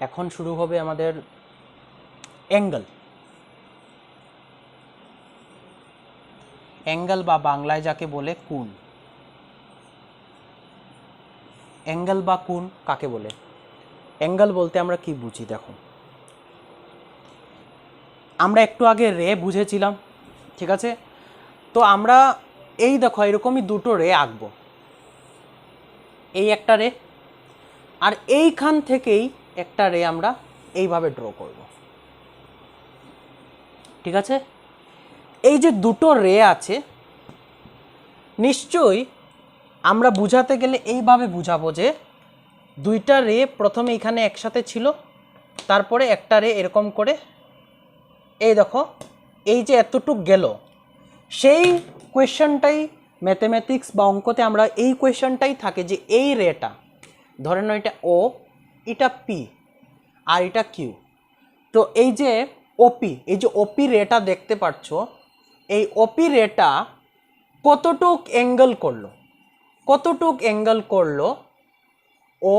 এখন শুরু হবে আমাদের অ্যাঙ্গেল। অ্যাঙ্গেল বা বাংলায় যাকে বলে কোণ। অ্যাঙ্গেল বা কোণ কাকে বলে? অ্যাঙ্গেল বলতে আমরা কি বুঝি দেখো, আমরা একটু আগে রে বুঝেছিলাম, ঠিক আছে? তো আমরা এই দেখো এরকমই দুটো রে আঁকবো, এই একটা রে আর এইখান থেকেই একটা রে আমরা এইভাবে ড্র করব, ঠিক আছে? এই যে দুটো রে আছে, নিশ্চয়ই আমরা বুঝাতে গেলে এইভাবে বুঝাবো যে দুইটা রে প্রথমে এখানে একসাথে ছিল, তারপরে একটা রে এরকম করে এই দেখো এই যে এতটুক গেল, সেই কোয়েশ্চনটাই ম্যাথমেটিক্স বা অঙ্কতে আমরা এই কোয়েশ্চনটাই থাকে যে এই রেটা ধরে নাও এটা ও, এটা পি আর এটা কিউ। তো এই যে ওপি, এই যে ওপি রেটা দেখতে পাচ্ছ, এই ওপি রেটা কতটুক অ্যাঙ্গেল করলো, কতটুক অ্যাঙ্গেল করলো ও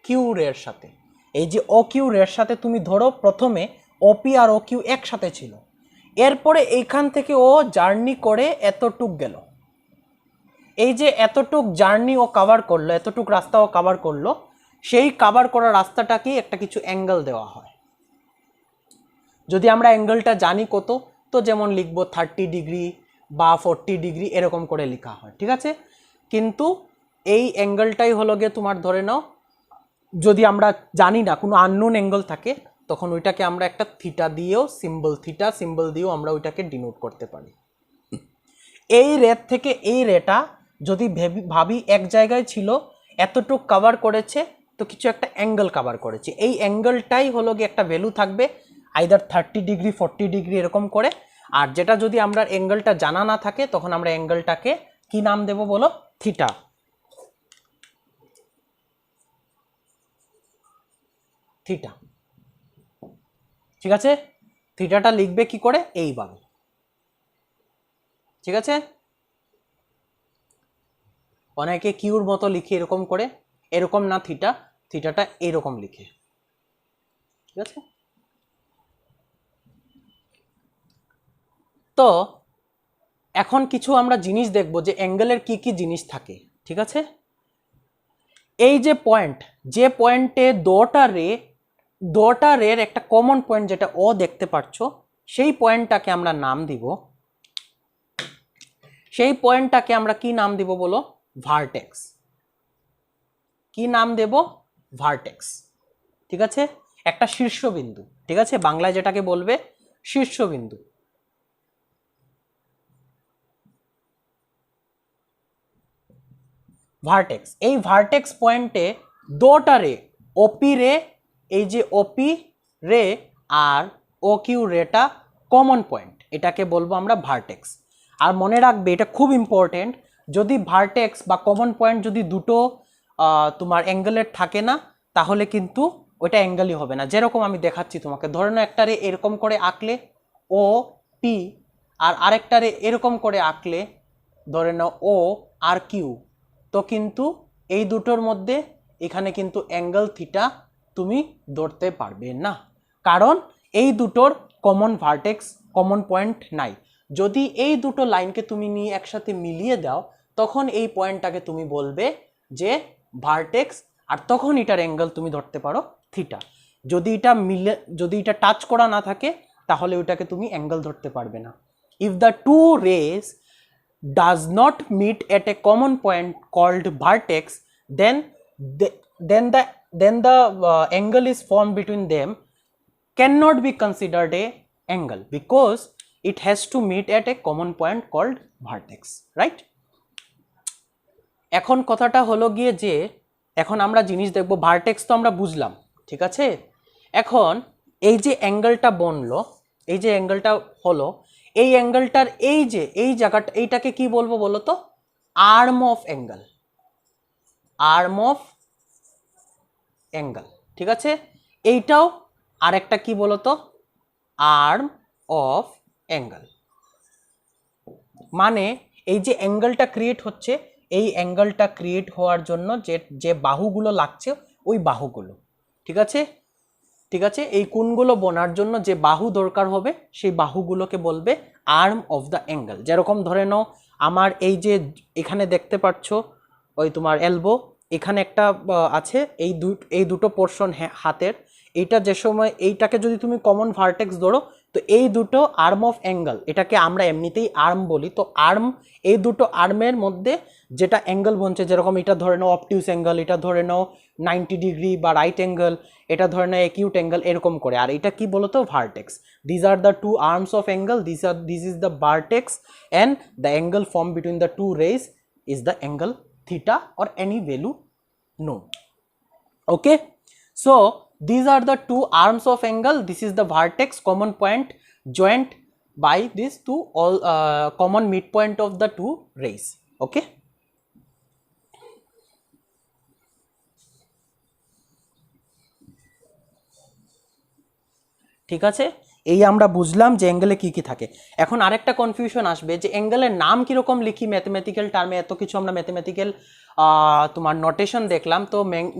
কিউ রের সাথে। এই যে ও কিউ রের সাথে তুমি ধরো প্রথমে ওপি আর ও কিউ একসাথে ছিল, এরপরে এইখান থেকে ও জার্নি করে এতটুক গেল, এই যে এতটুক জার্নি ও কভার করলো, এতটুক রাস্তা ও কভার করলো, সেই কভার করা রাস্তাটাকেই একটা কিছু অ্যাঙ্গেল দেওয়া হয়। যদি আমরা অ্যাঙ্গেলটা জানি কত, তো যেমন লিখবো 30 ডিগ্রি বা 40 ডিগ্রি এরকম করে লেখা হয়, ঠিক আছে? কিন্তু এই অ্যাঙ্গেলটাই হলো গিয়ে তোমার ধরে নাও, যদি আমরা জানি না কোনো আননোন অ্যাঙ্গেল থাকে, তখন ওইটাকে আমরা একটা থিটা দিয়েও থিটা সিম্বল দিয়েও আমরা ওইটাকে ডিনোট করতে পারি। এই রেট থেকে এই রেটা যদি ভাবি এক জায়গায় ছিল, এতটুক কভার করেছে, তো কিছু একটা অ্যাঙ্গেল কভার করেছে, এই অ্যাঙ্গেলটাই হলো গিয়ে একটা ভ্যালু থাকবে, আইদার 30 ডিগ্রি 40 ডিগ্রি এরকম করে। আর যেটা যদি আমরা অ্যাঙ্গেলটা জানা না থাকে, তখন আমরা অ্যাঙ্গেলটাকে কি নাম দেব বলো? থিটা। থিটা, ঠিক আছে? থিটাটা লিখবে কি করে? এইভাবে, ঠিক আছে? অনেকে কিউর মতো লিখে এরকম করে, এরকম না থিটা, থিটাটা এরকম লিখে, ঠিক আছে? তো এখন কিছু আমরা জিনিস দেখব যে অ্যাঙ্গেলের কি কি জিনিস থাকে, ঠিক আছে? এই যে পয়েন্ট, যে পয়েন্টে দুটো রের একটা কমন পয়েন্ট যেটা ও দেখতে পাচ্ছ, সেই পয়েন্টটাকে আমরা নাম দিব, সেই পয়েন্টটাকে আমরা কি নাম দিব বলো? ভার্টেক্স। কি নাম দেব? ভার্টেক্স, ঠিক আছে? একটা শীর্ষবিন্দু, ঠিক আছে? বাংলায় যেটাকে বলবে শীর্ষবিন্দু। ভার্টেক্স, এই ভার্টেক্স পয়েন্টে দুটো রে, ওপি রে, এই যে ওপি রে আর ও কিউ রেটা কমন পয়েন্ট, এটাকে বলবো আমরা ভার্টেক্স। আর মনে রাখবে এটা খুব ইম্পর্টেন্ট, যদি ভার্টেক্স বা কমন পয়েন্ট যদি দুটো তোমার অ্যাঙ্গেলের থাকে না, তাহলে কিন্তু ওইটা অ্যাঙ্গেলই হবে না। যেরকম আমি দেখাচ্ছি তোমাকে, ধরে নাও একটা রে এরকম করে আঁকলে ও পি, আর আরেকটা রে এরকম করে আঁকলে ধরে নাও ও আর কিউ, তো কিন্তু এই দুটোর মধ্যে এখানে কিন্তু অ্যাঙ্গেল থিটা তুমি ধরতে পারবে না, কারণ এই দুটোর কমন ভার্টেক্স, কমন পয়েন্ট নাই। যদি এই দুটো লাইনকে তুমি নিয়ে একসাথে মিলিয়ে দাও, তখন এই পয়েন্টটাকে তুমি বলবে যে ভার্টেক্স, আর তখন এটার অ্যাঙ্গেল তুমি ধরতে পারো থিটা। যদি এটা টাচ করা না থাকে, তাহলে ওইটাকে তুমি অ্যাঙ্গেল ধরতে পারবে না। If the two rays does not meet at a common point called vertex, then the angle is formed between them cannot be considered a angle, because it has to meet at a common point called vertex, right? এখন কথাটা হলো গিয়ে যে এখন আমরা জিনিস দেখব, vertex তো আমরা বুঝলাম, ঠিক আছে? এখন এই যে অ্যাঙ্গেলটা বনলো, এই যে অ্যাঙ্গেলটা হলো, এই অ্যাঙ্গেলটার এই যে এই জায়গাটা, এইটাকে কি বলবো বলো তো? Arm of angle, arm of angle, ঠিক আছে? এইটাও আরেকটা কি বলো তো? Arm of angle. মানে এই যে অ্যাঙ্গেলটা ক্রিয়েট হচ্ছে, এই অ্যাঙ্গেলটা ক্রিয়েট হওয়ার জন্য যে যে বাহুগুলো লাগছে, ওই বাহুগুলো, ঠিক আছে? ঠিক আছে, এই কোণগুলো বোনার জন্য যে বাহু দরকার হবে সেই বাহুগুলোকে বলবে আর্ম অফ দ্য অ্যাঙ্গেল। যেরকম ধরে নাও আমার এই যে এখানে দেখতে পাচ্ছ ওই তোমার এলবো, এখানে একটা আছে, এই দুটো পোর্শন হাতের, এইটা যে সময় এইটাকে যদি তুমি কমন ভার্টেক্স ধরো, তো এই দুটো আর্ম অফ অ্যাঙ্গেল, এটাকে আমরা এমনিতেই আর্ম বলি। তো আর্ম, এই দুটো আর্মের মধ্যে যেটা অ্যাঙ্গেল বনছে, যেরকম এটা ধরে নাও অবটিউস অ্যাঙ্গেল, এটা ধরে নাও 90 ডিগ্রি বা রাইট অ্যাঙ্গেল, এটা ধরে নাও অ্যাকিউট অ্যাঙ্গেল, এরকম করে। আর এটা কি বলতো, vertex. This are the two arms of angle, this is the vertex, and the angle form between the two rays is the angle theta or any value known. Okay, so these are the two arms of angle. This is the vertex, common point joined by these two all common midpoint of the two rays. Okay, ঠিক আছে, এই আমরা বুঝলাম যে অ্যাঙ্গেলে কি কি থাকে। এখন আরেকটা কনফিউশন আসবে যে অ্যাঙ্গেলের নাম কিরকম লিখি ম্যাথমেটিক্যাল টার্মে, এত কিছু আমরা ম্যাথমেটিক্যাল তোমার নোটেশন দেখলাম, তো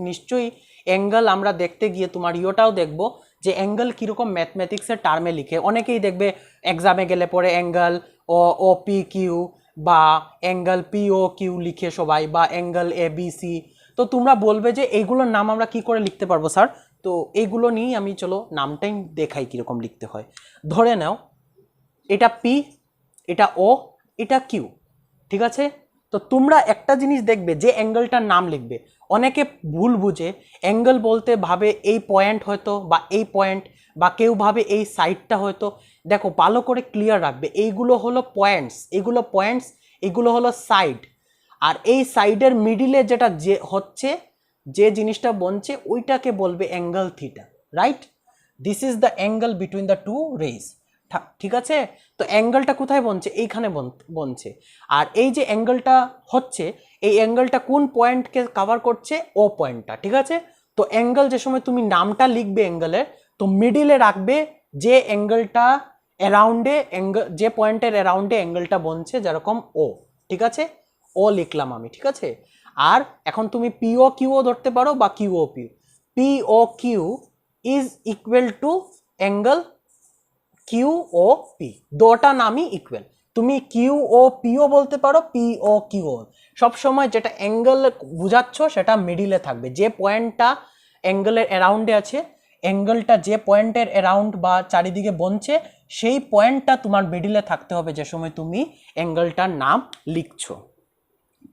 নিশ্চয়ই অ্যাঙ্গেল আমরা দেখতে গিয়ে তোমার ইয়োটাও দেখবো যে অ্যাঙ্গেল কীরকম ম্যাথমেটিক্সের টার্মে লিখে। অনেকেই দেখবে এক্সামে গেলে পরে অ্যাঙ্গেল ও পি কিউ বা অ্যাঙ্গেল পি ও কিউ লিখে সবাই, বা অ্যাঙ্গেল এ বি সি। তো তোমরা বলবে যে এইগুলোর নাম আমরা কি করে লিখতে পারবো স্যার? তো এইগুলো নিয়েই আমি চলো নামটাই দেখাই কীরকম লিখতে হয়। ধরে নাও এটা পি, এটা ও, এটা কিউ, ঠিক আছে? তো তোমরা একটা জিনিস দেখবে, যে অ্যাঙ্গেলটার নাম লিখবে, অনেকে ভুল বুঝে অ্যাঙ্গেল বলতে ভাবে এই পয়েন্ট হয়তো, বা এই পয়েন্ট, বা কেউ ভাবে এই সাইডটা হয়তো। দেখো ভালো করে ক্লিয়ার রাখবে, এইগুলো হলো পয়েন্টস, এগুলো পয়েন্টস, এগুলো হলো সাইড। আর এই সাইডের মিডিলে যেটা যে হচ্ছে, যে জিনিসটা বনছে, ওইটাকে বলবে angle theta, right? This is the angle between the two rays, ঠিক আছে? তো অ্যাঙ্গেলটা কোথায় বনছে? এইখানে বনছে। আর এই যে অ্যাঙ্গেলটা হচ্ছে, এই অ্যাঙ্গেলটা কোন পয়েন্টকে কভার করছে? ও পয়েন্টটা, ঠিক আছে? তো অ্যাঙ্গেল যে সময় তুমি নামটা লিখবে অ্যাঙ্গেলের, তো মিডিলে রাখবে যে অ্যাঙ্গেলটা অ্যারাউন্ডে, যে পয়েন্টের অ্যারাউন্ডে অ্যাঙ্গেলটা বনছে, যেরকম ও, ঠিক আছে? ও লিখলাম আমি, ঠিক আছে? আর এখন তুমি পিও কিউও ধরতে পারো, বা কিউও পিউ। PO Q is equal to angle Q O P, দুটো নামই ইকুয়াল। তুমি কিউ ও পিও বলতে পারো, পি ও কিউ। সবসময় যেটা অ্যাঙ্গেল বুঝাচ্ছ সেটা মিডিলে থাকবে। যে পয়েন্টটা অ্যাঙ্গেলের অ্যারাউন্ডে আছে, অ্যাঙ্গেলটা যে পয়েন্টের অ্যারাউন্ড বা চারিদিকে বনছে, সেই পয়েন্টটা তোমার মিডিলে থাকতে হবে যে সময় তুমি অ্যাঙ্গেলটার নাম লিখছো।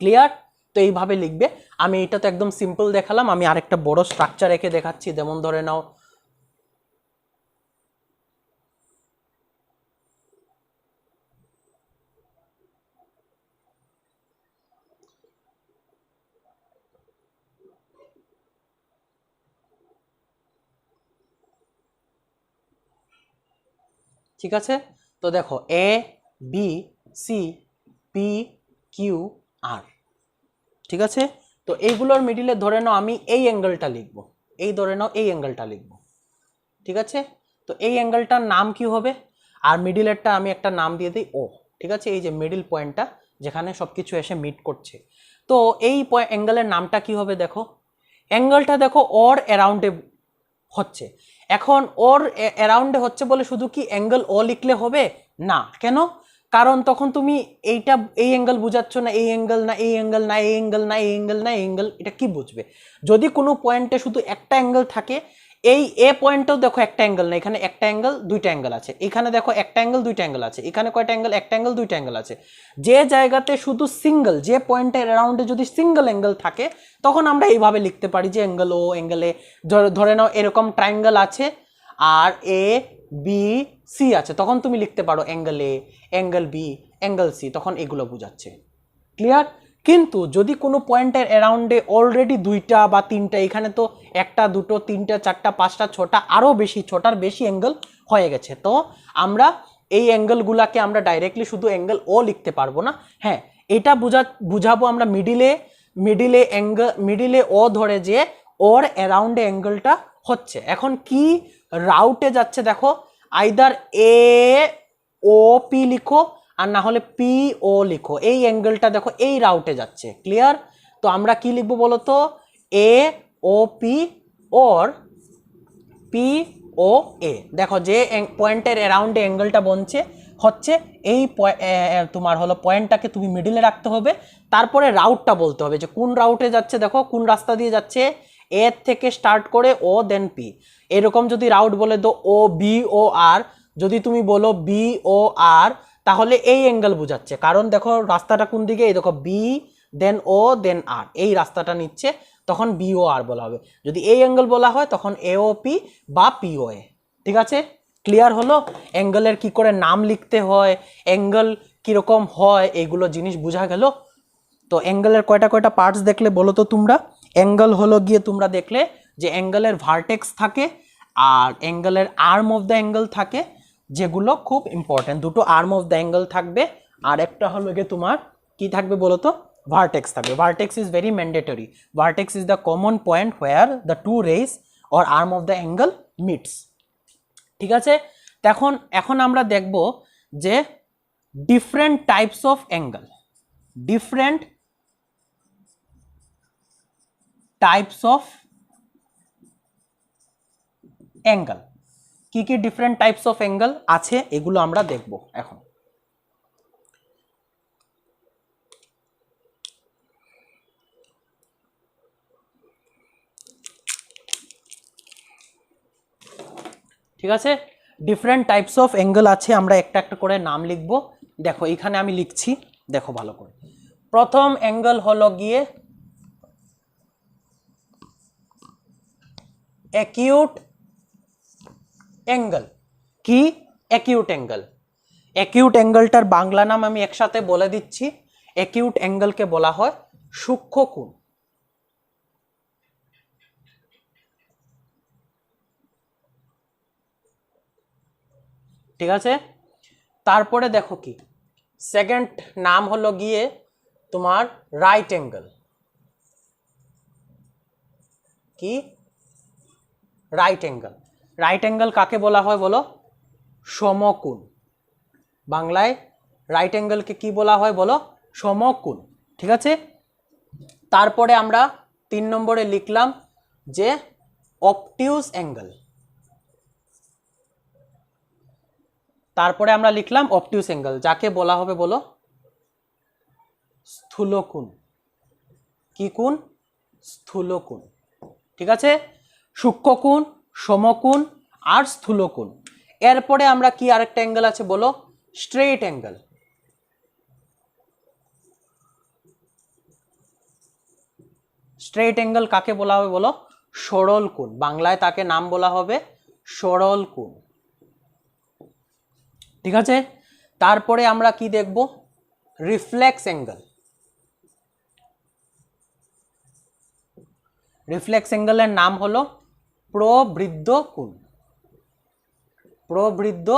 ক্লিয়ার? তো এইভাবে লিখবে। আমি এটা তো একদম সিম্পল দেখালাম, আমি আরেকটা বড় স্ট্রাকচার রেখে দেখাচ্ছি। যেমন ধরে নাও ঠিক আছে, তো দেখো A B C P Q R, ঠিক আছে? তো এইগুলোর মিডিলে ধরে নাও আমি এই অ্যাঙ্গেলটা লিখব, এই ধরে নাও এই অ্যাঙ্গেলটা লিখব, ঠিক আছে? তো এই অ্যাঙ্গেলটার নাম কি হবে? আর মিডিলেরটা আমি একটা নাম দিয়ে দিই ও, ঠিক আছে? এই যে মিডিল পয়েন্টটা যেখানে সব কিছু এসে মিট করছে, তো এই অ্যাঙ্গেলের নামটা কি হবে? দেখো অ্যাঙ্গেলটা দেখো ওর অ্যারাউন্ডে হচ্ছে। এখন ওর অ্যারাউন্ডে হচ্ছে বলে শুধু কি অ্যাঙ্গেল ও লিখলে হবে? না। কেন? কারণ তখন তুমি এইটা, এই অ্যাঙ্গেল বুঝাচ্ছ না, এই অ্যাঙ্গেল না, এই অ্যাঙ্গেল না, এই অ্যাঙ্গেল না, এই অ্যাঙ্গেল না, এই অ্যাঙ্গেল, এটা কি বুঝবে? যদি কোনো পয়েন্টে শুধু একটা অ্যাঙ্গেল থাকে, এই এ পয়েন্টেও দেখো একটা অ্যাঙ্গেল না, এখানে একটা অ্যাঙ্গেল, দুইটা অ্যাঙ্গেল আছে, এখানে দেখো একটা অ্যাঙ্গেল, দুইটা অ্যাঙ্গেল আছে, এখানে কয়টা অ্যাঙ্গেল? একটা অ্যাঙ্গেল, দুইটা অ্যাঙ্গেল আছে। যে জায়গাতে শুধু সিঙ্গেল, যে পয়েন্টের অ্যারাউন্ডে যদি সিঙ্গেল অ্যাঙ্গেল থাকে, তখন আমরা এইভাবে লিখতে পারি যে অ্যাঙ্গেল ও, অ্যাঙ্গেলে ধরে নাও এরকম ট্রায়াঙ্গেল আছে আর এ বি সি আছে, তখন তুমি লিখতে পারো angle A, angle B, angle C, তখন এগুলো বোঝাচ্ছে। ক্লিয়ার? কিন্তু যদি কোনো পয়েন্টের অ্যারাউন্ডে অলরেডি দুইটা বা তিনটা, এখানে তো একটা, দুটো, তিনটা, চারটা, পাঁচটা, ছটা, আরও বেশি, ছটার বেশি অ্যাঙ্গেল হয়ে গেছে, তো আমরা এই অ্যাঙ্গেলগুলাকে আমরা ডাইরেক্টলি শুধু অ্যাঙ্গেল ও লিখতে পারবো না। হ্যাঁ, এটা বুঝাবো আমরা মিডিলে ও ধরে যে ওর অ্যারাউন্ডে অ্যাঙ্গেলটা হচ্ছে। এখন কি রাউটে যাচ্ছে দেখো, আইদার এ ও পি লিখো, আর না হলে পি ও লিখো। এই অ্যাঙ্গেলটা দেখো এই রাউটে যাচ্ছে। ক্লিয়ার? তো আমরা কি লিখবো বলো তো? এ ও পি, ওর পি ও এ। দেখো যে পয়েন্টের অ্যারাউন্ডে অ্যাঙ্গেলটা বনছে হচ্ছে এই তোমার হলো পয়েন্টটাকে তুমি মিডিলে রাখতে হবে, তারপরে রাউটটা বলতে হবে যে কোন রাউটে যাচ্ছে, দেখো কোন রাস্তা দিয়ে যাচ্ছে, এ থেকে স্টার্ট করে ও দেন পি, এরকম যদি রাউট বলে দো ও বি ও আর, যদি তুমি বলো বি ও আর তাহলে এই অ্যাঙ্গেল বোঝাচ্ছে, কারণ দেখো রাস্তাটা কোন দিকে, এই দেখো বি দেন ও দেন আর, এই রাস্তাটা নিচ্ছে, তখন বি ও আর বলা হবে। যদি এই অ্যাঙ্গেল বলা হয় তখন এওপি বা পিওএ। ঠিক আছে, ক্লিয়ার হলো? অ্যাঙ্গেলের কি করে নাম লিখতে হয়, অ্যাঙ্গেল কীরকম হয়, এইগুলো জিনিস বোঝা গেল। তো অ্যাঙ্গেলের কয়টা পার্টস দেখলে বলো তো তোমরা? অ্যাঙ্গেল হলো গিয়ে তোমরা দেখলে যে অ্যাঙ্গেলের ভার্টেক্স থাকে আর অ্যাঙ্গেলের আর্ম অফ দ্য অ্যাঙ্গেল থাকে, যেগুলো খুব ইম্পর্টেন্ট। দুটো আর্ম অফ দ্য অ্যাঙ্গেল থাকবে আর একটা হলো গিয়ে তোমার কি থাকবে বলো তো? ভার্টেক্স থাকবে। Vertex is very mandatory. Vertex is the common point where the two rays or arm of the angle meets. ঠিক আছে, এখন আমরা দেখব যে different types of angle, different types of angle, কি কি ডিফারেন্ট টাইপস অফ অ্যাঙ্গেল আছে এগুলো আমরা দেখব এখন। ঠিক আছে, ডিফারেন্ট টাইপস অফ অ্যাঙ্গেল আছে, আমরা একটা একটা করে নাম লিখব। দেখো এখানে আমি লিখছি, দেখো ভালো করে। প্রথম অ্যাঙ্গেল হলো গিয়ে অ্যাকিউট অ্যাঙ্গেল। কি? Acute angle. অ্যাকিউট অ্যাঙ্গেলটার বাংলা নাম আমি একসাথে বলে দিচ্ছি। অ্যাকিউট অ্যাঙ্গেলকে বলা হয় সূক্ষ্ম কোণ। ঠিক আছে, তারপরে দেখো কি সেকেন্ড নাম হলো গিয়ে তোমার রাইট অ্যাঙ্গেল। কি? Right angle. রাইট অ্যাঙ্গেল কাকে বলা হয় বলো? সমকোণ। বাংলায় রাইট অ্যাঙ্গেলকে কি বলা হয় বলো? সমকোণ। ঠিক আছে, তারপরে আমরা 3 নম্বরে লিখলাম যে অবটিউস অ্যাঙ্গেল। তারপরে আমরা লিখলাম অবটিউস অ্যাঙ্গেল, যাকে বলা হবে বলো? স্থূলকোণ। কি কোণ? স্থূলকোণ। ঠিক আছে, সূক্ষ্মকোণ, সমকোণ আর স্থূলকোণ। এরপরে আমরা কি আরেকটা অ্যাঙ্গেল আছে বলো? Straight angle. স্ট্রেইট অ্যাঙ্গেল কাকে বলা হবে বলো? সরল কোণ। বাংলায় তাকে নাম বলা হবে সরল কোণ। ঠিক আছে, তারপরে আমরা কি দেখব? Reflex angle. রিফ্লেক্স অ্যাঙ্গেলের নাম হলো প্রবৃদ্ধ কোণ। প্রবৃদ্ধ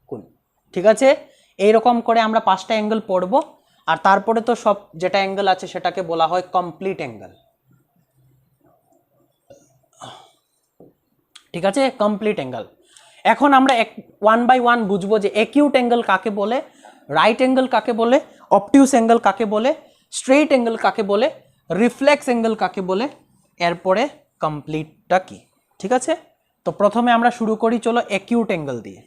কোণ। ঠিক আছে, এইরকম করে আমরা 5টা অ্যাঙ্গেল পড়ব, আর তারপরে তো সব যেটা অ্যাঙ্গেল আছে সেটাকে বলা হয় কমপ্লিট অ্যাঙ্গেল। ঠিক আছে, কমপ্লিট অ্যাঙ্গেল। এখন আমরা 1 বাই 1 বুঝবো যে অ্যাকিউট অ্যাঙ্গেল কাকে বলে, রাইট অ্যাঙ্গেল কাকে বলে, অবটিউস অ্যাঙ্গেল কাকে বলে, স্ট্রেইট অ্যাঙ্গেল কাকে বলে, রিফ্লেক্স অ্যাঙ্গেল কাকে বলে, এরপরে কমপ্লিটটা কি। ঠিক আছে, তো প্রথমে আমরা শুরু করি চলো অ্যাকিউট অ্যাঙ্গেল দিয়ে।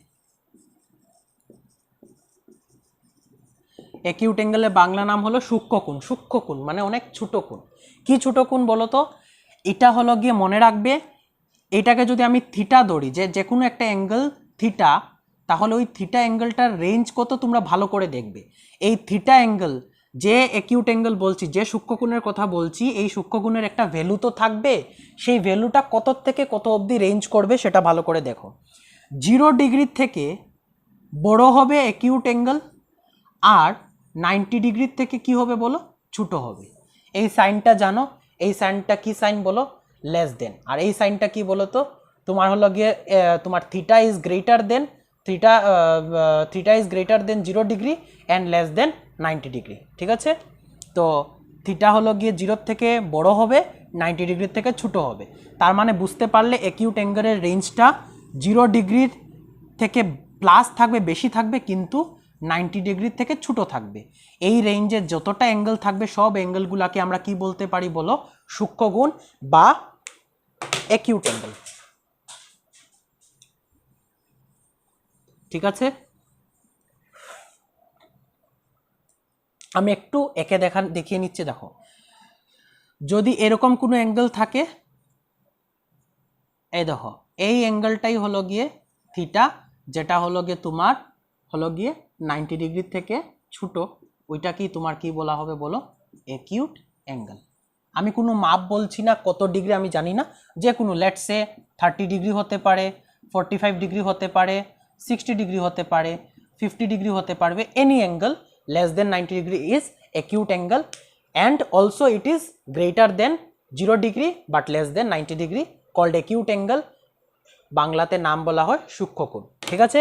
অ্যাকিউট অ্যাঙ্গেলের বাংলা নাম হলো সূক্ষ্মকোণ। সূক্ষ্মকোণ মানে অনেক ছোট কোণ। কি ছোট কোণ বলো তো? এটা হলো গিয়ে মনে রাখবে, এটাকে যদি আমি থিটা ধরি, যে কোনো একটা অ্যাঙ্গেল থিটা, তাহলে ওই থিটা অ্যাঙ্গেলটার রেঞ্জ কত তোমরা ভালো করে দেখবে। এই থিটা অ্যাঙ্গেল, যে অ্যাকিউট অ্যাঙ্গেল বলছি, যে সূক্ষ্মকোণের কথা বলছি, এই সূক্ষ্মকোণের একটা ভ্যালু তো থাকবে। সেই ভ্যালুটা কত থেকে কত অবধি রেঞ্জ করবে সেটা ভালো করে দেখো। 0 ডিগ্রি থেকে বড় হবে অ্যাকিউট অ্যাঙ্গেল, আর 90 ডিগ্রির থেকে কি হবে বলো? ছোট হবে। এই সাইনটা জানো? এই সাইনটা কি সাইন বলো? Less than. আর এই সাইনটা কি বলো তো? তোমার হলো গিয়ে তোমার theta is greater than theta is greater than 0 degree and less than 90 degree. ঠিক আছে, তো থিটা হলো গিয়ে 0 থেকে বড় হবে, 90 ডিগ্রির থেকে ছোট হবে। তার মানে বুঝতে পারলে অ্যাকিউট অ্যাঙ্গেলের রেঞ্জটা 0 ডিগ্রির থেকে প্লাস থাকবে, বেশি থাকবে, কিন্তু 90 ডিগ্রির থেকে ছোট থাকবে। এই রেঞ্জে যতটা অ্যাঙ্গেল থাকবে সব অ্যাঙ্গেলগুলোকে আমরা কি বলতে পারি বলো? সূক্ষ্মকোণ বা অ্যাকিউট অ্যাঙ্গেল। ঠিক আছে, আমি একটু একে দেখিয়ে নিচ্ছি। দেখো, যদি এরকম কোনো অ্যাঙ্গেল থাকে, এই দেখো এই অ্যাঙ্গেলটাই হলো গিয়ে থিটা, যেটা হলো গিয়ে তোমার হলো গিয়ে 90 ডিগ্রির থেকে ছোট, ওইটা কি তোমার কি বলা হবে বলো? Acute angle. আমি কোনো মাপ বলছি না, কত ডিগ্রি আমি জানি না, যে কোনো লেটস সে 30 ডিগ্রি হতে পারে, 45 ডিগ্রি হতে পারে, 60 ডিগ্রি হতে পারে, 50 ডিগ্রি হতে পারবে। Any angle less than 90 degree is acute angle, and also it is greater than 0 degree but less than 90 degree called acute angle। বাংলাতে নাম বলা হয় সূক্ষ্মকোণ। ঠিক আছে,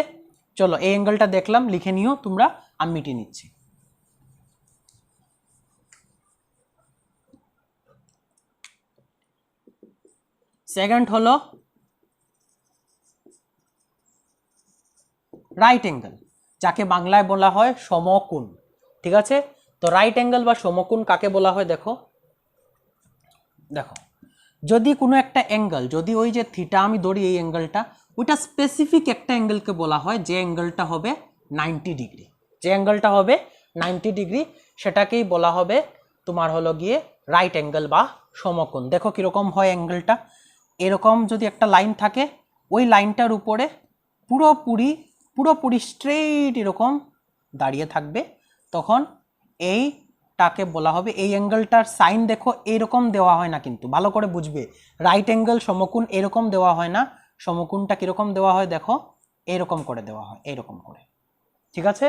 চলো এই অ্যাঙ্গেলটা দেখলাম, লিখে নিও তোমরা, আমি মিটিয়ে নিচ্ছি। সেকেন্ড হলো রাইট অ্যাঙ্গেল, যাকে বাংলায় বলা হয় সমকোণ। ঠিক আছে, তো রাইট অ্যাঙ্গেল বা সমকোণ কাকে বলা হয়? দেখো দেখো যদি কোনো একটা অ্যাঙ্গেল, যদি ওই যে থিটা আমি ধরি এই অ্যাঙ্গেলটা, ওইটা স্পেসিফিক একটা অ্যাঙ্গেলকে বলা হয় যে অ্যাঙ্গেলটা হবে 90 ডিগ্রি, যে অ্যাঙ্গেলটা হবে 90 ডিগ্রি সেটাকেই বলা হবে তোমার হলো গিয়ে রাইট অ্যাঙ্গেল বা সমকোণ। দেখো কীরকম হয় অ্যাঙ্গেলটা, এরকম যদি একটা লাইন থাকে, ওই লাইনটার উপরে পুরোপুরি স্ট্রেইট এরকম দাঁড়িয়ে থাকবে, তখন এইটাকে বলা হবে, এই অ্যাঙ্গেলটার সাইন দেখো এরকম দেওয়া হয় না, কিন্তু ভালো করে বুঝবে, রাইট অ্যাঙ্গেল সমকোণ এরকম দেওয়া হয় না, সমকোণটা কীরকম দেওয়া হয় দেখো, এরকম করে দেওয়া হয়, এরকম করে। ঠিক আছে,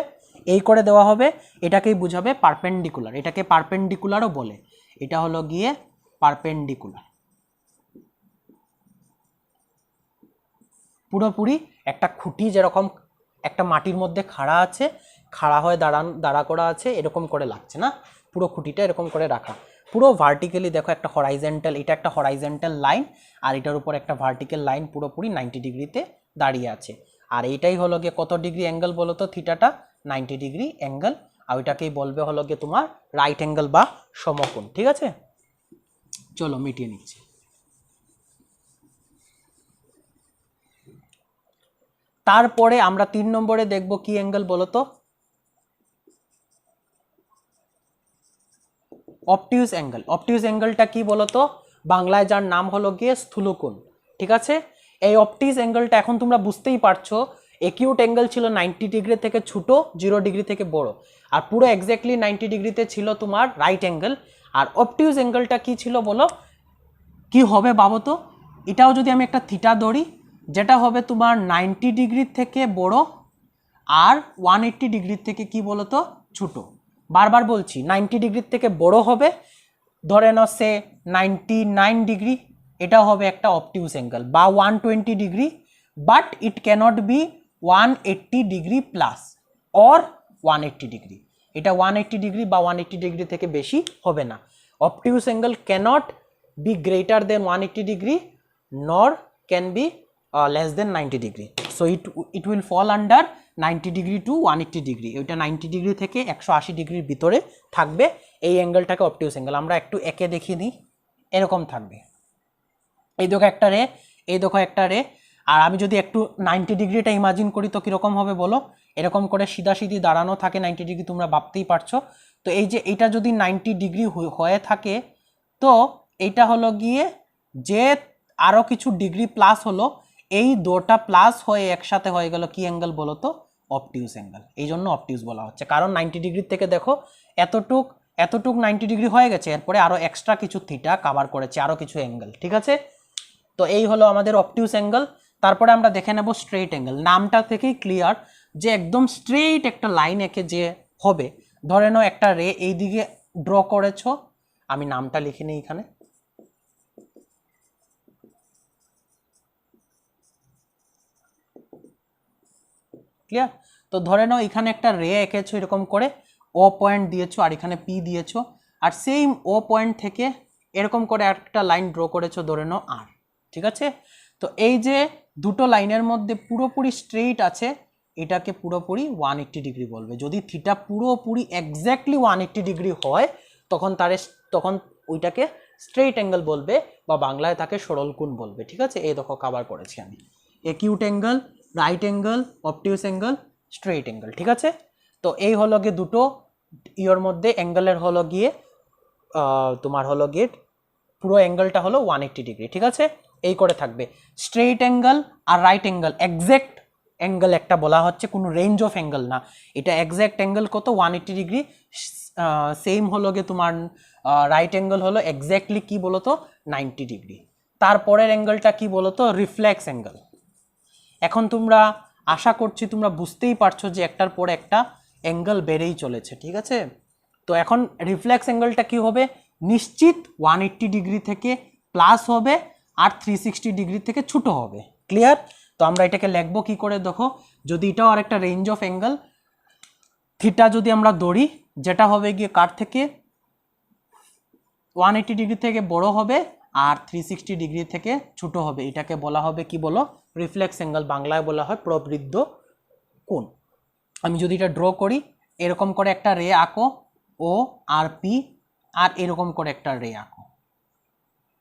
এই করে দেওয়া হবে, এটাকেই বুঝাবে পারপেন্ডিকুলার, এটাকে পারপেন্ডিকুলারও বলে, এটা হলো গিয়ে পারপেন্ডিকুলার। পুরোপুরি একটা খুঁটি যেরকম একটা মাটির মধ্যে খাড়া আছে, খাড়া হয়ে দাঁড়া করা আছে, এরকম করে লাগছে না, পুরো খুঁটিটা এরকম করে রাখা, পুরো ভার্টিক্যালি দেখো একটা হরাইজেন্টাল, এটা একটা হরাইজেন্টাল লাইন, আর এটার উপর একটা ভার্টিক্যাল লাইন পুরোপুরি 90 ডিগ্রিতে দাঁড়িয়ে আছে। আর এইটাই হলো গিয়ে কত ডিগ্রি অ্যাঙ্গেল বলো তো? থিটাটা 90 ডিগ্রি অ্যাঙ্গেল, আর ওইটাকেই বলবে হলো গিয়ে তোমার রাইট অ্যাঙ্গেল বা সমকোণ। ঠিক আছে, চলো মিটিয়ে নিচ্ছি। তারপরে আমরা 3 নম্বরে দেখব কি অ্যাঙ্গেল বলো তো? অবটিউজ অ্যাঙ্গেল। অবটিউজ অ্যাঙ্গেলটা কি বলো তো? বাংলায় যার নাম হলো গিয়ে স্থূলকোণ। ঠিক আছে, এই অবটিউজ অ্যাঙ্গেলটা এখন তোমরা বুঝতেই পারছো, একিউট অ্যাঙ্গেল ছিল 90 ডিগ্রি থেকে ছোট, 0 ডিগ্রি থেকে বড়, আর পুরো এক্স্যাক্টলি 90 ডিগ্রিতে ছিল তোমার রাইট অ্যাঙ্গেল। আর অবটিউজ অ্যাঙ্গেলটা কি ছিল বলো, কি হবে ভাবো তো? এটাও যদি আমি একটা থিটা ধরি, যেটা হবে তোমার 90 ডিগ্রির থেকে বড় আর 180 ডিগ্রির থেকে কি বলো তো ছোট। বারবার বলছি 90 ডিগ্রির থেকে বড় হবে, ধরে নাও সে 99 ডিগ্রি, এটা হবে একটা অবটিউজ অ্যাঙ্গেল, বা 120 degree, but it cannot be 180 degree plus or 180 degree. এটা 180 ডিগ্রি বা 180 ডিগ্রি থেকে বেশি হবে না। Obtuse angle cannot be greater than 180 degree nor can be less than 90 degree, so it will fall under 90 degree to 180 degree। ওইটা 90 degree থেকে 180 ডিগ্রির ভিতরে থাকবে, এই অ্যাঙ্গেলটাকে অবটিউজ অ্যাঙ্গেল। আমরা একটু একে দেখিয়ে নিই, এরকম থাকবে, এই দেখো একটা রে, এই দেখো একটা রে, আর আমি যদি একটু 90 ডিগ্রিটা ইমাজিন করি তো কীরকম হবে বলো? এরকম করে সিধাসিধি দাঁড়ানো থাকে 90 ডিগ্রি, তোমরা ভাবতেই পারছো। তো এই যে এটা যদি 90 ডিগ্রি হয়ে থাকে, তো এইটা হলো গিয়ে যে আরও কিছু ডিগ্রি প্লাস হলো, এই দুটো প্লাস হয়ে একসাথে হয়ে গেল কি অ্যাঙ্গেল বলো তো? অবটিউজ অ্যাঙ্গেল। এই জন্য অবটিউজ বলা হচ্ছে, কারণ 90 ডিগ্রির থেকে দেখো এতটুক 90 ডিগ্রি হয়ে গেছে, এরপরে আরও এক্সট্রা কিছু থিটা কাভার করেছে, আরও কিছু অ্যাঙ্গেল। ঠিক আছে, তো এই হলো আমাদের অবটিউজ অ্যাঙ্গেল। তারপরে আমরা দেখে নেব স্ট্রেইট অ্যাঙ্গেল। নামটা থেকেই ক্লিয়ার যে একদম স্ট্রেইট একটা লাইন এঁকে যে হবে, ধরে নাও একটা রে এই দিকে ড্র করেছো, আমি নামটা লিখে নিই এখানে, ক্লিয়ার? তো ধরে নাও এখানে একটা রে এঁকেছো এরকম করে, ও পয়েন্ট দিয়েছো আর এখানে পি দিয়েছো, আর সেম ও পয়েন্ট থেকে এরকম করে একটা লাইন ড্র করেছো, ধরে নাও আর। ঠিক আছে, তো এই যে দুটো লাইনের মধ্যে পুরোপুরি স্ট্রেইট আছে, এটাকে পুরোপুরি 180 ডিগ্রি বলবে। যদি থিটা পুরোপুরি এক্স্যাক্টলি 180 ডিগ্রি হয়, তখন ওইটাকে স্ট্রেইট অ্যাঙ্গেল বলবে বা বাংলায় তাকে সরল কোণ বলবে। ঠিক আছে, এই দেখো কভার করেছি আমি, acute angle, right angle, obtuse angle, straight angle. ঠিক আছে, তো এই হলো গিয়ে দুটো ইয়ের মধ্যে অ্যাঙ্গেলের হলো গিয়ে তোমার হলো গিয়ে পুরো অ্যাঙ্গেলটা হলো 180 ডিগ্রি। ঠিক আছে, এই করে থাকবে। স্ট্রেইট অ্যাঙ্গেল আর রাইট অ্যাঙ্গেল এক্স্যাক্ট অ্যাঙ্গেল একটা বলা হচ্ছে, কোনো রেঞ্জ অফ অ্যাঙ্গেল না, এটা এক্স্যাক্ট অ্যাঙ্গেল কত 180 ডিগ্রি। সেম হলো গিয়ে তোমার রাইট অ্যাঙ্গেল হলো এক্স্যাক্টলি কি বলতো 90 ডিগ্রি। তারপরের অ্যাঙ্গেলটা কি বলতো রিফ্লেক্স অ্যাঙ্গেল। এখন তোমরা আশা করছি তোমরা বুঝতেই পারছো যে একটার পর একটা অ্যাঙ্গেল বেড়েই চলেছে। ঠিক আছে, তো এখন রিফ্লেক্স অ্যাঙ্গেলটা কি হবে, নিশ্চিত 180 ডিগ্রি থেকে প্লাস হবে আর 360 ডিগ্রি থেকে ছোট হবে। ক্লিয়ার? তো আমরা এটাকে লিখবো কি করে দেখো, যদি এটাও আর একটা রেঞ্জ অফ অ্যাঙ্গেল থিটা যদি আমরা ধরি, যেটা হবে গিয়ে কার থেকে 180 ডিগ্রি থেকে বড় হবে আর 360 ডিগ্রি থেকে ছোট হবে, এটাকে বলা হবে কি বলো রিফ্লেক্স অ্যাঙ্গেল, বাংলায় বলা হয় প্রবৃদ্ধ কোণ। আমি যদি এটা ড্র করি, এরকম করে একটা রে আঁকো ও আর পি, আর এরকম করে একটা রে আঁকো।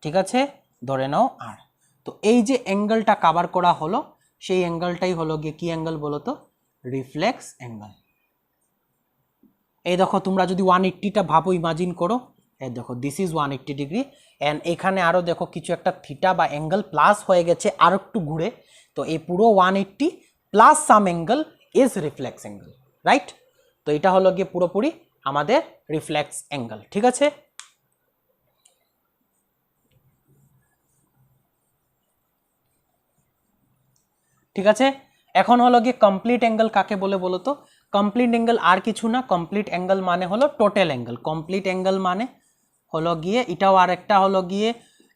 ঠিক আছে, ধরে নাও আর। তো এই যে অ্যাঙ্গেলটা কভার করা হলো, সেই অ্যাঙ্গেলটাই হলো গিয়ে কি অ্যাঙ্গেল বলো তো, রিফ্লেক্স অ্যাঙ্গেল। এই দেখো তোমরা যদি 180টা ভাবো, ইমাজিন করো, এই দেখো দিস ইজ 180 ডিগ্রি অ্যান্ড এখানে আরও দেখো কিছু একটা থিটা বা অ্যাঙ্গেল প্লাস হয়ে গেছে আর একটু ঘুরে, তো এই পুরো 180 plus some angle is reflex angle, right? তো এটা হলো গিয়ে পুরোপুরি আমাদের রিফ্লেক্স অ্যাঙ্গেল। ঠিক আছে, ঠিক আছে। এখন হলো গিয়ে কমপ্লিট অ্যাঙ্গেল কাকে বলে বলো তো? কমপ্লিট অ্যাঙ্গেল আর কিছু না, কমপ্লিট অ্যাঙ্গেল মানে হলো টোটাল অ্যাঙ্গেল। কমপ্লিট অ্যাঙ্গেল মানে হলো গিয়ে এটাও আর একটা হলো গিয়ে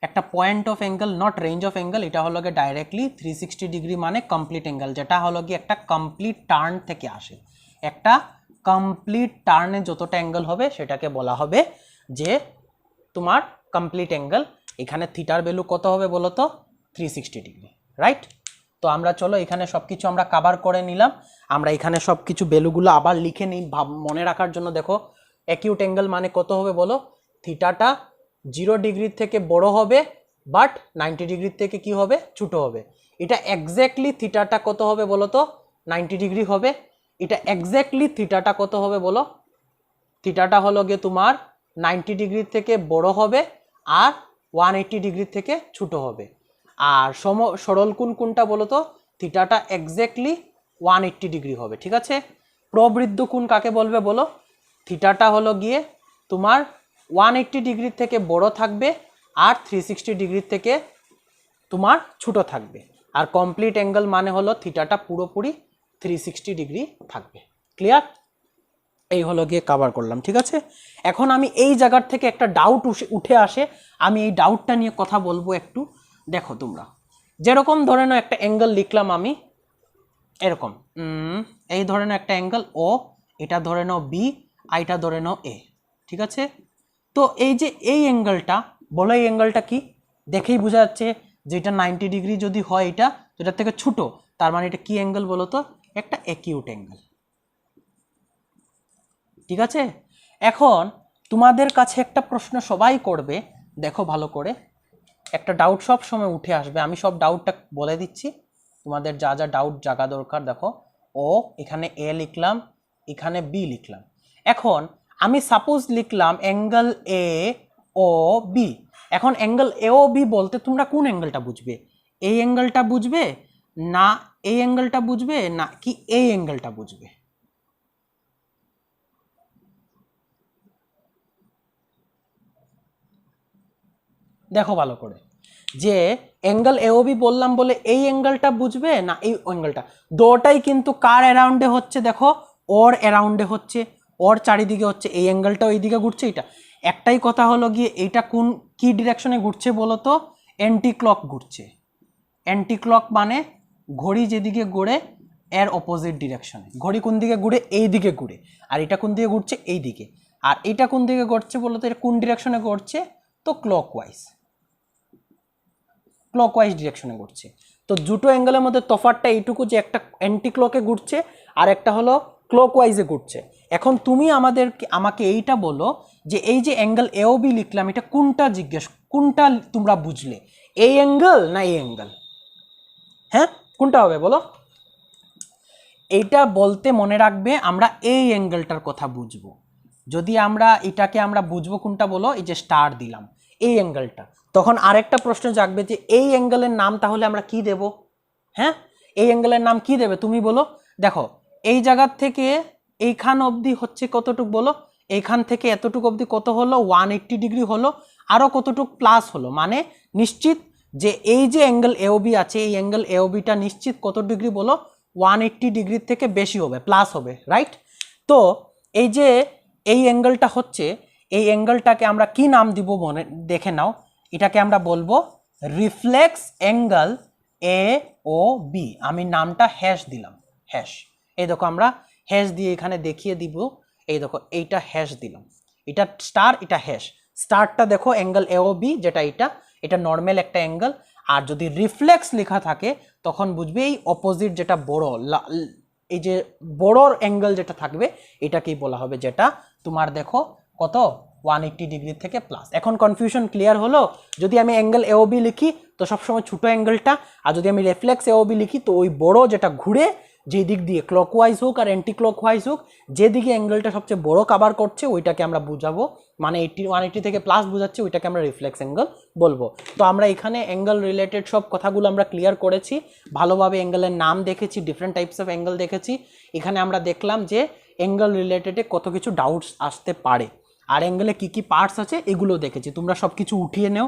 একটা point of angle, not range of angle. এটা হলো গিয়ে ডাইরেক্টলি 360 ডিগ্রি মানে কমপ্লিট অ্যাঙ্গেল, যেটা হলো গিয়ে একটা কমপ্লিট টার্ন থেকে আসে। একটা কমপ্লিট টার্নে যতটা অ্যাঙ্গেল হবে সেটাকে বলা হবে যে তোমার কমপ্লিট অ্যাঙ্গেল। এখানে থিটার ভ্যালু কত হবে বলো তো 360 ডিগ্রি, রাইট? তো আমরা চলো এখানে সব কিছু আমরা কভার করে নিলাম। আমরা এখানে সব কিছু ভ্যালুগুলো আবার লিখে নিই মনে রাখার জন্য। দেখো অ্যাকিউট অ্যাঙ্গেল মানে কত হবে বলো, থিটাটা 0 ডিগ্রির থেকে বড় হবে বাট 90 ডিগ্রির থেকে কি হবে ছোট হবে। এটা এক্স্যাক্টলি থিটাটা কত হবে বলো তো 90 ডিগ্রি হবে। এটা এক্স্যাক্টলি থিটাটা কত হবে বলো, থিটাটা হলো গিয়ে তোমার 90 ডিগ্রির থেকে বড় হবে আর 180 ডিগ্রির থেকে ছোট হবে। আর সরল কোণ কোনটা বলো তো, থিটাটা এক্স্যাক্টলি 180 ডিগ্রি হবে। ঠিক আছে, প্রবৃদ্ধ কোণ কাকে বলবে বলো, থিটাটা হলো গিয়ে তোমার 180 ডিগ্রির থেকে বড় থাকবে আর 360 ডিগ্রির থেকে তোমার ছোট থাকবে। আর কমপ্লিট অ্যাঙ্গেল মানে হলো থিটাটা পুরোপুরি 360 ডিগ্রি থাকবে। ক্লিয়ার? এই হলো গিয়ে কভার করলাম। ঠিক আছে, এখন আমি এই জায়গার থেকে একটা ডাউট উঠে আসে, আমি এই ডাউটটা নিয়ে কথা বলবো একটু। দেখো তোমরা যেরকম ধরে নাও একটা অ্যাঙ্গেল লিখলাম আমি এরকম, এই ধরে নাও একটা অ্যাঙ্গেল ও, এটা ধরে নাও বি, আর এটা ধরে নাও এ। ঠিক আছে, তো এই যে এই অ্যাঙ্গেলটা বলো, এই অ্যাঙ্গেলটা কি দেখেই বোঝা যাচ্ছে যে এটা 90 ডিগ্রি যদি হয়, এটা যেটার থেকে ছোট, তার মানে এটা কি অ্যাঙ্গেল বলো তো, একটা অ্যাকিউট অ্যাঙ্গেল। ঠিক আছে, এখন তোমাদের কাছে একটা প্রশ্ন সবাই করবে, দেখো ভালো করে, একটা ডাউট সব সময় উঠে আসবে, আমি সব ডাউটটা বলে দিচ্ছি, তোমাদের যা যা ডাউট জাগা দরকার। দেখো ও এখানে এ লিখলাম, এখানে বি লিখলাম। এখন আমি সাপোজ লিখলাম অ্যাঙ্গেল এ ও বি। এখন অ্যাঙ্গেল এ ও বি বলতে তোমরা কোন অ্যাঙ্গেলটা বুঝবে? এই অ্যাঙ্গেলটা বুঝবে না এই অ্যাঙ্গেলটা বুঝবে না কি এই অ্যাঙ্গেলটা বুঝবে? দেখো ভালো করে, যে অ্যাঙ্গেল এওবি বললাম বলে এই অ্যাঙ্গেলটা বুঝবে না এই অ্যাঙ্গেলটা? দুটোটাই কিন্তু কার অ্যারাউন্ডে হচ্ছে? দেখো ওর অ্যারাউন্ডে হচ্ছে, ওর চারিদিকে হচ্ছে, এই অ্যাঙ্গেলটা ওই দিকে ঘুরছে। এটা একটাই কথা হলো গিয়ে এইটা কোন কি ডিরেকশনে ঘুরছে বলো তো, অ্যান্টি ক্লক ঘুরছে। অ্যান্টি ক্লক মানে ঘড়ি যেদিকে ঘুরে এর অপোজিট ডিরেকশনে। ঘড়ি কোন দিকে ঘুরে? এই দিকে ঘুরে। আর এটা কোন দিকে ঘুরছে? এই দিকে। আর এটা কোন দিকে ঘুরছে বলো তো, এটা কোন ডিরেকশনে ঘুরছে? তো ক্লকওয়াইজ, ক্লকওয়াইজ ডিরেকশনে ঘুরছে। তো দুটো অ্যাঙ্গেলের মধ্যে তফাৎটা এইটুকু যে একটা অ্যান্টি ক্লকে ঘুরছে আর একটা হলো ক্লকওয়াইজে ঘুরছে। এখন তুমি আমাকে এইটা বলো যে এই যে অ্যাঙ্গেল এওবি লিখলাম, এটা কোনটা কোনটা তোমরা বুঝলে, এই অ্যাঙ্গেল না এই অ্যাঙ্গেল? হ্যাঁ, কোনটা হবে বলো? এইটা বলতে মনে রাখবে আমরা এই অ্যাঙ্গেলটার কথা বুঝবো। যদি আমরা এটাকে আমরা বুঝবো কোনটা বলো, এই যে স্টার দিলাম এই অ্যাঙ্গেলটা, তখন আরেকটা প্রশ্ন জাগবে যে এই অ্যাঙ্গেলের নাম তাহলে আমরা কি দেব? হ্যাঁ, এই অ্যাঙ্গেলের নাম কি দেবে তুমি বলো? দেখো এই জায়গার থেকে এইখান অবধি হচ্ছে কতটুক বলো, এইখান থেকে এতটুকু অবধি কত হলো, 180 ডিগ্রি হলো, আরও কতটুক প্লাস হলো, মানে নিশ্চিত যে এই যে অ্যাঙ্গেল এওবি আছে, এই অ্যাঙ্গেল এওবিটা নিশ্চিত কত ডিগ্রি বলো, 180 ডিগ্রির থেকে বেশি হবে, প্লাস হবে, রাইট? তো এই যে এই অ্যাঙ্গেলটা হচ্ছে, এই অ্যাঙ্গেলটাকে আমরা কি নাম দিব মনে দেখে নাও, এটাকে আমরা বলবো reflex angle A O B. আমি নামটা হ্যাশ দিলাম, হ্যাশ। এই দেখো আমরা হ্যাশ দিয়ে এখানে দেখিয়ে দিব, এই দেখো এইটা হ্যাশ দিলাম, এটা স্টার, এটা হ্যাশ। স্টারটা দেখো অ্যাঙ্গেল এ ও বি, যেটা এটা নর্মাল একটা অ্যাঙ্গেল, আর যদি রিফ্লেক্স লেখা থাকে তখন বুঝবে এই অপোজিট যেটা বড়, এই যে বড় অ্যাঙ্গেল যেটা থাকবে এটাকেই বলা হবে, যেটা তোমার দেখো কত 180 ডিগ্রি থেকে প্লাস। এখন কনফিউশন ক্লিয়ার হলো? যদি আমি অ্যাঙ্গেল এওবি লিখি তো সবসময় ছোট অ্যাঙ্গেলটা, আর যদি আমি রিফ্লেক্স এওবি লিখি তো ওই বড় যেটা ঘুরে যে দিক দিয়ে ক্লকওয়াইজ হোক আর অ্যান্টি ক্লকওয়াইজ হোক, যেদিকে অ্যাঙ্গেলটা সবচেয়ে বড় কভার করছে ওইটাকে আমরা বুঝাবো, মানে 180 থেকে প্লাস বোঝাচ্ছে, ওইটাকে আমরা রিফ্লেক্স অ্যাঙ্গেল বলবো। তো আমরা এখানে অ্যাঙ্গেল রিলেটেড সব কথাগুলো আমরা ক্লিয়ার করেছি, ভালোভাবে অ্যাঙ্গেলের নাম দেখেছি, ডিফারেন্ট টাইপস অফ অ্যাঙ্গেল দেখেছি। এখানে আমরা দেখলাম যে অ্যাঙ্গেল রিলেটেডে কত কিছু ডাউটস আসতে পারে, আর অ্যাঙ্গেলে কী কী পার্টস আছে এগুলো দেখেছি। তোমরা সব কিছু উঠিয়ে নেও।